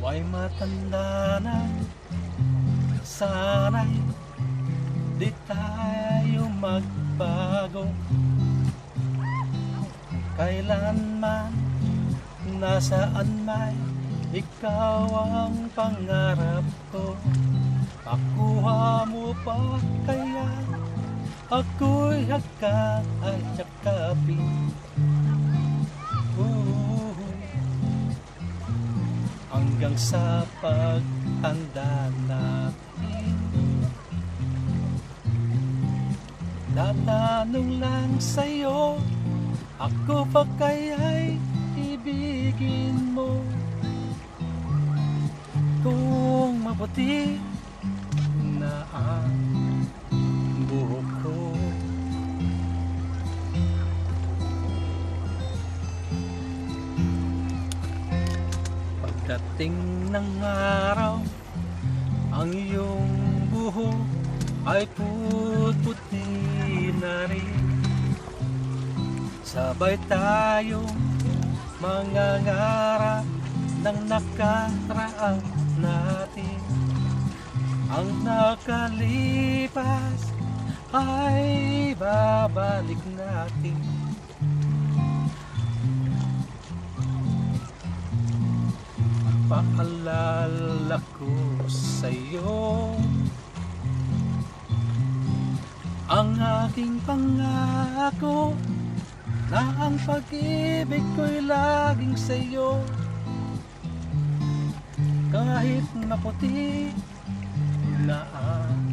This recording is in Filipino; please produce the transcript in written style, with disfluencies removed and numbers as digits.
Nawa'y matanda na, sana'y di tayo magbago. Kailanman, nasaan may ikaw ang pangarap ko. Makuha mo pa kaya ako'y hagkan at yakapin. Hanggang sa pagtanda natin. Tatanong lang sa'yo, ako pa kaya'y ibigin mo? Kung mabuti na ang buhok ko. Pagdating ng araw, ang iyong buhok ay puputi na rin. Sabay tayong mangangarap ng nakaraan natin. Ang nakalipas ay babalik natin. Paalala ko sa'yo ang aking pangako na ang pag-ibig ko'y laging sa'yo. Kahit maputi na ang